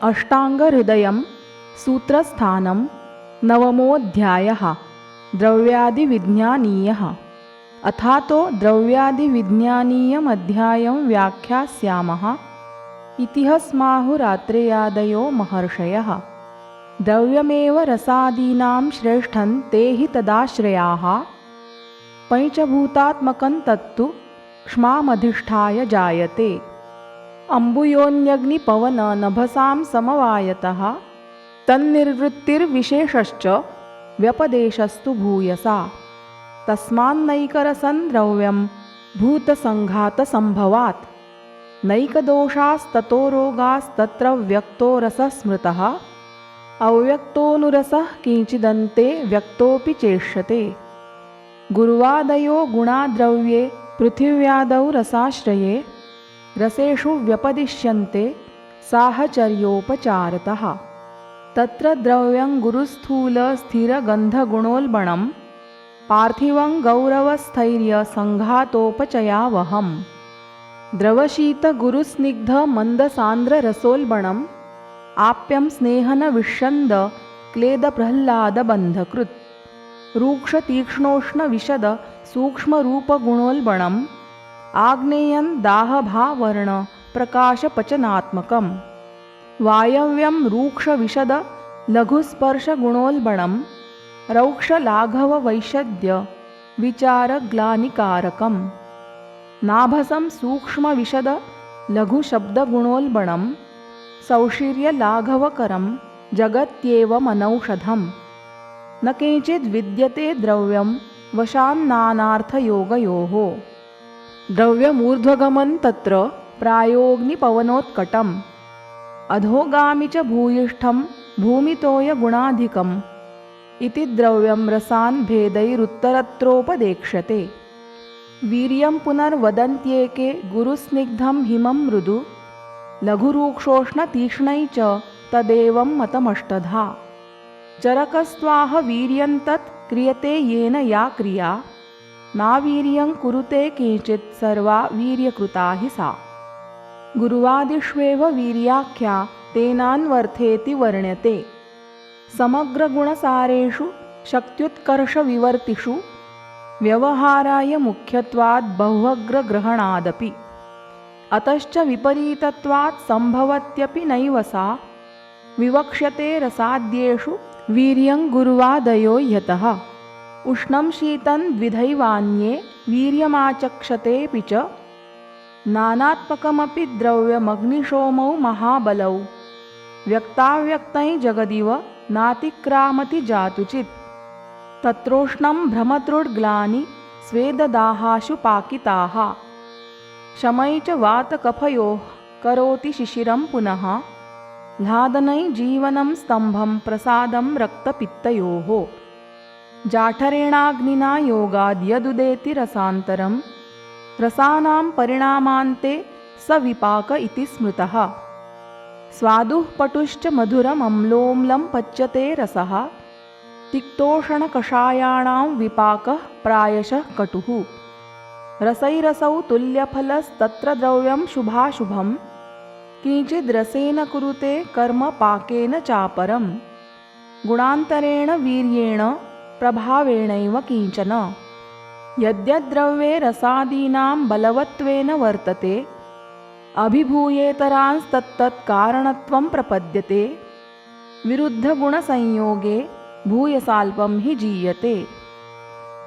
अष्टाङ्गहृदयं सूत्रस्थानं नवमोऽध्यायः द्रव्यादिविज्ञानीयः। अथातो द्रव्यादिविज्ञानीयमध्यायं व्याख्यास्यामः। इतिहस्माहुरात्रेयादयो महर्षयः। द्रव्यमेव रसादीनां श्रेष्ठं ते हि तदाश्रयाः। पञ्चभूतात्मकं तत्तु क्ष्मामधिष्ठाय जायते। अम्बुयोन्यग्निपवननभसां समवायतः तन्निर्वृत्तिर्विशेषश्च व्यपदेशस्तु भूयसा। तस्मान्नैकरसं द्रव्यं भूतसङ्घातसम्भवात्। नैकदोषास्ततो रोगास्तत्र व्यक्तो रसः स्मृतः। अव्यक्तोऽनुरसः किञ्चिदन्ते व्यक्तोऽपि चेष्यते। गुरुवादयो गुणा द्रव्ये पृथिव्यादौ रसाश्रये। रसेषु व्यपदिश्यन्ते साहचर्योपचारतः। तत्र द्रव्यं गुरुस्थूलस्थिरगन्धगुणोल्बणं पार्थिवं गौरवस्थैर्यसङ्घातोपचयावहम्। द्रवशीतगुरुस्निग्धमन्दसान्द्ररसोल्बणम् आप्यं स्नेहनविष्यन्द क्लेदप्रह्लादबन्धकृत्। रूक्षतीक्ष्णोष्णविशद सूक्ष्मरूपगुणोल्बणम् आग्नेयं दाहभावर्ण प्रकाशपचनात्मकम्। वायव्यं रूक्षविशद लघुस्पर्शगुणोल्बणं रौक्षलाघववैशद्य विचारग्लानिकारकम्। नाभसं सूक्ष्मविशद लघुशब्दगुणोल्बणं सौशीर्यलाघवकरं जगत्येवमनौषधम्। न किञ्चिद्विद्यते द्रव्यं वशान्नानार्थयोगयोः। द्रव्यमूर्ध्वगमं तत्र प्रायोऽग्निपवनोत्कटम्। अधोगामि च भूयिष्ठं भूमितोयगुणाधिकम्। इति द्रव्यं रसान् भेदैरुत्तरत्रोपदेक्ष्यते। वीर्यं पुनर्वदन्त्येके गुरुस्निग्धं हिमं मृदु लघुरूक्षोष्णतीक्ष्णै च तदेवं मतमष्टधा। चरकस्त्वाह वीर्यं तत् क्रियते येन या क्रिया। नावीर्यं कुरुते किञ्चित् सर्वा वीर्यकृता हि सा। गुरुवादिष्वेव वीर्याख्या तेनान्वर्थेति वर्ण्यते। समग्रगुणसारेषु शक्त्युत्कर्षविवर्तिषु व्यवहाराय मुख्यत्वाद् बहुवग्रग्रहणादपि। अतश्च विपरीतत्वात् सम्भवत्यपि नैव सा। विवक्ष्यते रसाद्येषु वीर्यं गुरुवादयो यतः। उष्णं शीतं द्विधैवान्ये वीर्यमाचक्षतेऽपि च। नानात्मकमपि द्रव्यमग्निशोमौ महाबलौ। व्यक्ताव्यक्तै जगदिव नातिक्रामति जातुचित्। तत्रोष्णं भ्रमतृड्ग्लानि स्वेददाहाशु पाकिताः। शमै च वातकफयोः करोति शिशिरं पुनः। ह्लादनै जीवनं स्तम्भं प्रसादं रक्तपित्तयोः। जाठरेणाग्निना योगाद्यदुदेति रसान्तरं। रसानां परिणामान्ते स विपाक इति स्मृतः। स्वादुः पटुश्च मधुरमम्लोम्लं पच्यते रसः। तिक्तोषणकषायाणां विपाकः प्रायशः कटुः। रसैरसौ तुल्यफलस्तत्र द्रव्यं शुभाशुभं। किञ्चिद्रसेन कुरुते कर्म पाकेन चापरम्। गुणान्तरेण वीर्येण प्रभावेणैव किञ्चन। यद्यद्द्रव्ये रसादीनां बलवत्वेन वर्तते अभिभूयेतरांस्तत्तत्कारणत्वं प्रपद्यते। विरुद्धगुणसंयोगे भूयसाल्पं हि जीयते।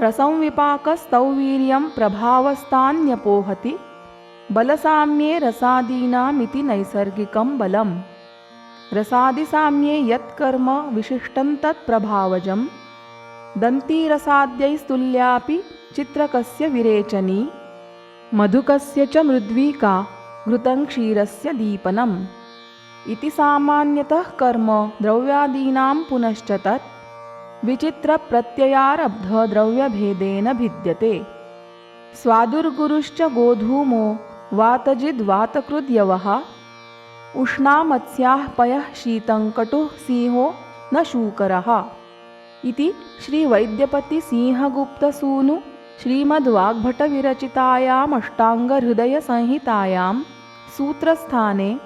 रसंविपाकस्तौ वीर्यं प्रभावस्तान्यपोहति। बलसाम्ये रसादीनामिति नैसर्गिकं बलम्। रसादिसाम्ये यत्कर्म विशिष्टं तत्प्रभावजम्। दन्तीरसाद्यैस्तुल्यापि चित्रकस्य विरेचनी। मधुकस्य च मृद्वीका घृतं क्षीरस्य दीपनम्। इति सामान्यतः कर्म द्रव्यादीनां पुनश्च तत् विचित्रप्रत्ययारब्धद्रव्यभेदेन भिद्यते। स्वादुर्गुरुश्च गोधूमो वातजिद्वातकृद्यवः। उष्णामत्स्याः पयः शीतं कटुः सिंहो न शूकरः। इति श्रीवैद्यपतिसिंहगुप्तसूनु श्रीमद्वाग्भटविरचितायामष्टाङ्गहृदयसंहितायां सूत्रस्थाने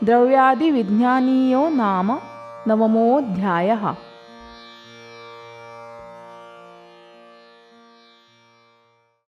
द्रव्यादिविज्ञानीयो नाम नवमोऽध्यायः।